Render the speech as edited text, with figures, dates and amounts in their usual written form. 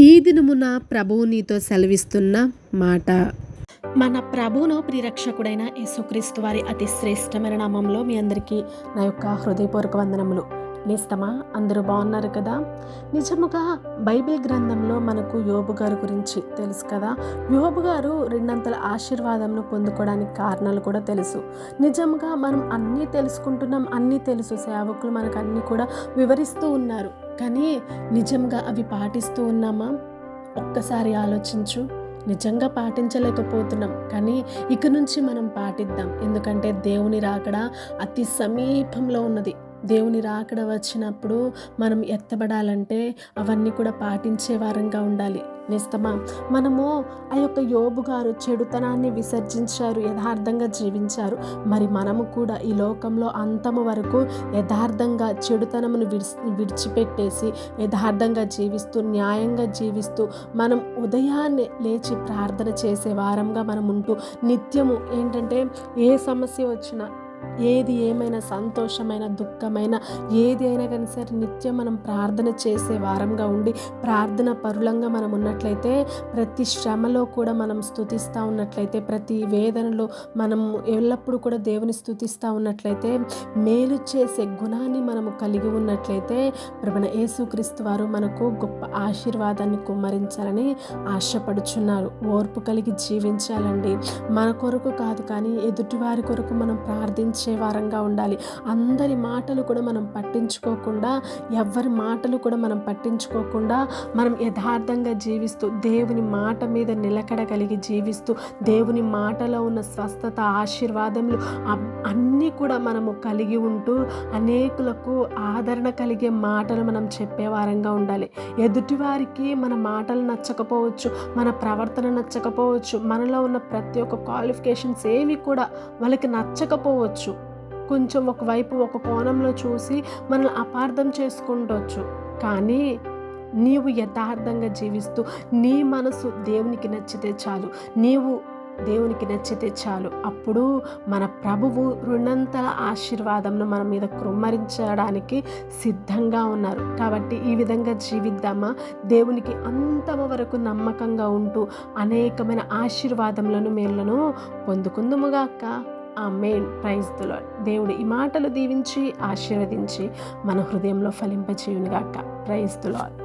ఈ దినమున ప్రభువు నీతో సెలవిస్తున్న మాట. మన ప్రభువును ప్రియరక్షకుడైన యేసుక్రీస్తు వారి అతి శ్రేష్టమైన నామంలో మీ అందరికీ నా యొక్క హృదయపూర్వక వందనములు. నేస్తమా, అందరూ బాగున్నారు కదా? నిజముగా బైబిల్ గ్రంథంలో మనకు యోబు గారి గురించి తెలుసు కదా. యోబు గారు రెండంతల ఆశీర్వాదంను పొందుకోవడానికి కారణాలు కూడా తెలుసు. నిజంగా మనం అన్నీ తెలుసుకుంటున్నాం, అన్నీ తెలుసు, సేవకులు మనకు అన్నీ కూడా వివరిస్తూ ఉన్నారు. కానీ నిజంగా అవి పాటిస్తూ ఉన్నామా? ఒక్కసారి ఆలోచించు. నిజంగా పాటించలేకపోతున్నాం, కానీ ఇక నుంచి మనం పాటిద్దాం. ఎందుకంటే దేవుని రాకడ అతి సమీపంలో ఉన్నది. దేవుని రాకడ వచ్చినప్పుడు మనం ఎత్తబడాలంటే అవన్నీ కూడా పాటించే వారంగా ఉండాలి. నిస్తమా, మనము ఆ యొక్క యోబు గారు చెడుతనాన్ని విసర్జించారు, యథార్థంగా జీవించారు. మరి మనము కూడా ఈ లోకంలో అంతము వరకు యథార్థంగా చెడుతనమును విడిచిపెట్టేసి యథార్థంగా జీవిస్తూ, న్యాయంగా జీవిస్తూ, మనం ఉదయాన్నే లేచి ప్రార్థన చేసే వారంగా మనం ఉంటూ, నిత్యము ఏంటంటే ఏ సమస్య వచ్చినా, ఏది ఏమైనా, సంతోషమైన దుఃఖమైన ఏది అయినా కానీ సరే నిత్యం మనం ప్రార్థన చేసే వారంగా ఉండి ప్రార్థన పరులంగా మనం ఉన్నట్లయితే, ప్రతి శ్రమలో కూడా మనం స్తుతిస్తూ ఉన్నట్లయితే, ప్రతి వేదనలో మనం ఎల్లప్పుడూ కూడా దేవుని స్తుతిస్తూ ఉన్నట్లయితే, మేలు చేసే గుణాన్ని మనము కలిగి ఉన్నట్లయితే ప్రభువైన యేసుక్రీస్తు వారు మనకు గొప్ప ఆశీర్వాదాన్ని కుమ్మరించాలని ఆశపడుచున్నారు. ఓర్పు కలిగి జీవించాలండి. మన కొరకు కాదు, కానీ ఎదుటివారి కొరకు మనం ప్రార్థించే వారంగా ఉండాలి. అందరి మాటలు కూడా మనం పట్టించుకోకుండా, ఎవరి మాటలు కూడా మనం పట్టించుకోకుండా, మనం యథార్థంగా జీవిస్తూ, దేవుని మాట మీద నిలకడ కలిగి జీవిస్తూ, దేవుని మాటలో ఉన్న స్వస్థత, ఆశీర్వాదములు అన్నీ కూడా మనము కలిగి ఉంటూ, అనేకులకు ఆదరణ కలిగే మాటలు మనం చెప్పే వారంగా ఉండాలి. ఎదుటివారికి మన మాటలు నచ్చకపోవచ్చు, మన ప్రవర్తన నచ్చకపోవచ్చు, మనలో ఉన్న ప్రతి ఒక్క క్వాలిఫికేషన్స్ ఏవి కూడా వాళ్ళకి నచ్చకపోవచ్చు. కొంచెం ఒకవైపు ఒక కోణంలో చూసి మనల్ని అపార్థం చేసుకుంటవచ్చు. కానీ నీవు యథార్థంగా జీవిస్తూ, నీ మనసు దేవునికి నచ్చితే చాలు, నీవు దేవునికి నచ్చితే చాలు, అప్పుడు మన ప్రభువు రెండంతల ఆశీర్వాదంను మన మీద కృమ్మరించడానికి సిద్ధంగా ఉన్నారు. కాబట్టి ఈ విధంగా జీవిద్దామా? దేవునికి అంతమ వరకు నమ్మకంగా ఉంటూ అనేకమైన ఆశీర్వాదములను, మేలులను పొందుకుందుముగాక. ఆమేన్. Praise the Lord. దేవుడు ఈ మాటలు దీవించి ఆశీర్వదించి మన హృదయంలో ఫలింపచేయునుగాక. Praise the lord.